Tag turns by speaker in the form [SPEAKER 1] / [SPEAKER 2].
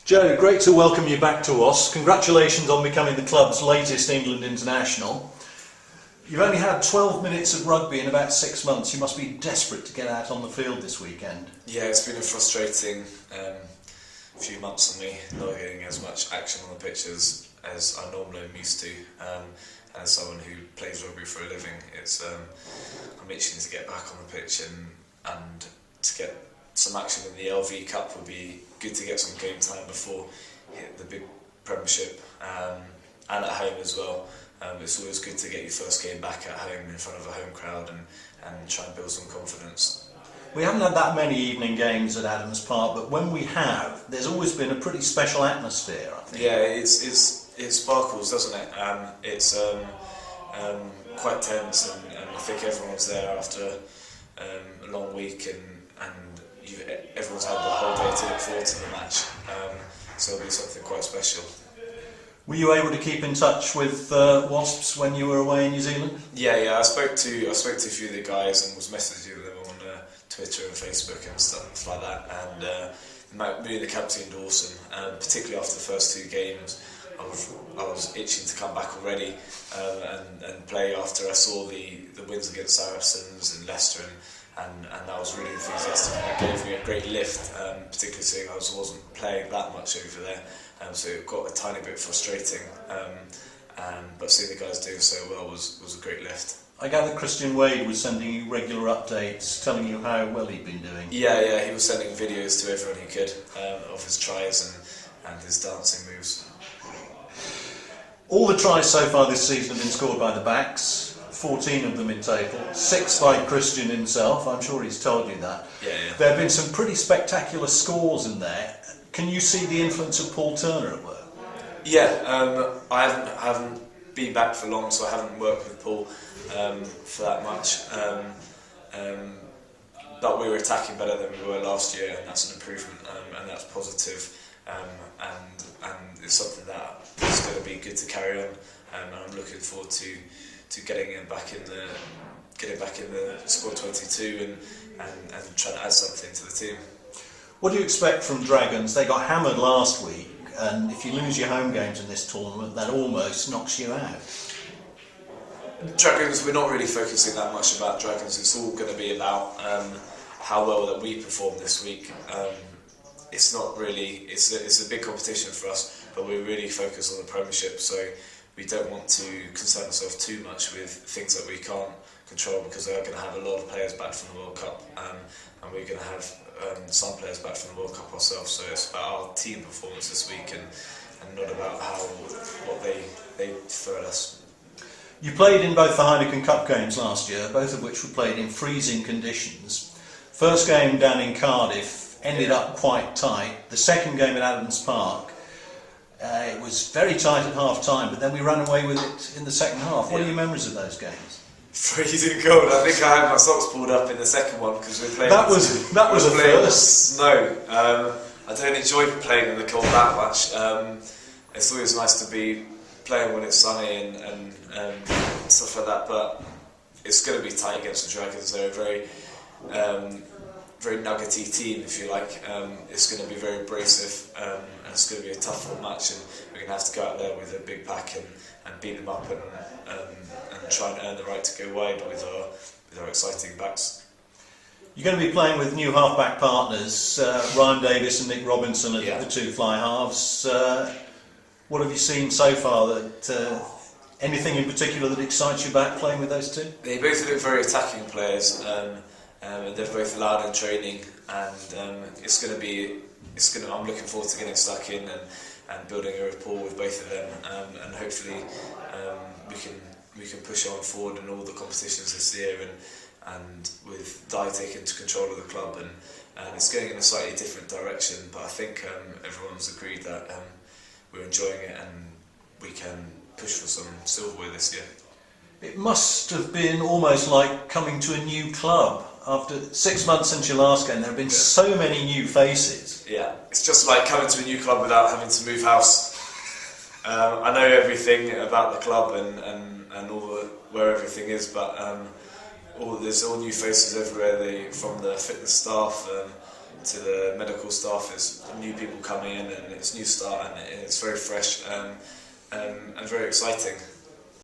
[SPEAKER 1] Joe, great to welcome you back to Wasps. Congratulations on becoming the club's latest England international. You've only had 12 minutes of rugby in about 6 months. You must be desperate to get out on the field this weekend.
[SPEAKER 2] Yeah, it's been a frustrating few months on me, not getting as much action on the pitch as I normally am used to. As someone who plays rugby for a living, I'm itching to get back on the pitch and to get some action in the LV Cup. Would be good to get some game time before hit the big Premiership and at home as well. It's always good to get your first game back at home in front of a home crowd and try and build some confidence.
[SPEAKER 1] We haven't had that many evening games at Adams Park, but when we have, there's always been a pretty special atmosphere, I think.
[SPEAKER 2] Yeah, it sparkles, doesn't it? It's quite tense, and I think everyone's there after a long week, and everyone's had the whole day to look forward to the match. So it'll be something quite special.
[SPEAKER 1] Were you able to keep in touch with Wasps when you were away in New Zealand?
[SPEAKER 2] Yeah. I spoke to a few of the guys and was messaging them on Twitter and Facebook and stuff like that. And really the camp seemed awesome. Particularly after the first 2 games, I was itching to come back already and play after I saw the wins against Saracens and Leicester, and I was really enthusiastic. And that gave me a great lift, particularly seeing I wasn't playing that much over there. So it got a tiny bit frustrating, but seeing the guys doing so well was a great lift.
[SPEAKER 1] I gather Christian Wade was sending you regular updates, telling you how well he'd been doing.
[SPEAKER 2] Yeah, he was sending videos to everyone he could of his tries and his dancing moves.
[SPEAKER 1] All the tries so far this season have been scored by the backs, 14 of them in total, 6 by Christian himself. I'm sure he's told you that.
[SPEAKER 2] Yeah.
[SPEAKER 1] There have been some pretty spectacular scores in there. Can you see the influence of Paul Turner at work?
[SPEAKER 2] Yeah, I haven't been back for long, so I haven't worked with Paul for that much. But we were attacking better than we were last year, and that's an improvement, and that's positive. And it's something that is going to be good to carry on. And I'm looking forward to getting him back in the squad 22 and trying to add something to the team.
[SPEAKER 1] What do you expect from Dragons? They got hammered last week, and if you lose your home games in this tournament, that almost knocks you out.
[SPEAKER 2] Dragons, we're not really focusing that much about Dragons. It's all going to be about how well that we perform this week. It's not really. It's a big competition for us, but we're really focused on the Premiership. So we don't want to concern ourselves too much with things that we can't control, because we are going to have a lot of players back from the World Cup, and we're going to have some players back from the World Cup ourselves. So it's about our team performance this week, and not about what they throw at us.
[SPEAKER 1] You played in both the Heineken Cup games last year, both of which were played in freezing conditions. First game down in Cardiff ended up quite tight. The second game at Adams Park, it was very tight at half time, but then we ran away with it in the second half. What are your memories of those games?
[SPEAKER 2] Freezing cold. I think I had my socks pulled up in the second one because we played.
[SPEAKER 1] That was a first.
[SPEAKER 2] Snow. I don't enjoy playing in the cold that much. It's always nice to be playing when it's sunny and stuff like that. But it's going to be tight against the Dragons. They're a very nuggety team, if you like. It's going to be very abrasive, and it's going to be a tough match. And we're going to have to go out there with a big pack and beat them up and try and earn the right to go wide with our exciting backs.
[SPEAKER 1] You're going to be playing with new halfback partners, Ryan Davis and Nick Robinson at the 2 fly halves. What have you seen so far? Anything in particular that excites you about playing with those two?
[SPEAKER 2] They both look very attacking players, and they're both loud in training. And I'm looking forward to getting stuck in and building a rapport with both of them, and hopefully we can push on forward in all the competitions this year, and with Di taking control of the club, and it's going in a slightly different direction, but I think everyone's agreed that we're enjoying it and we can push for some silverware this year.
[SPEAKER 1] It must have been almost like coming to a new club. After 6 months since your last game, there have been so many new faces.
[SPEAKER 2] Yeah, it's just like coming to a new club without having to move house. I know everything about the club and all where everything is, but there's all new faces everywhere. From the fitness staff, to the medical staff. It's new people coming in, and it's new start, and it's very fresh and very exciting.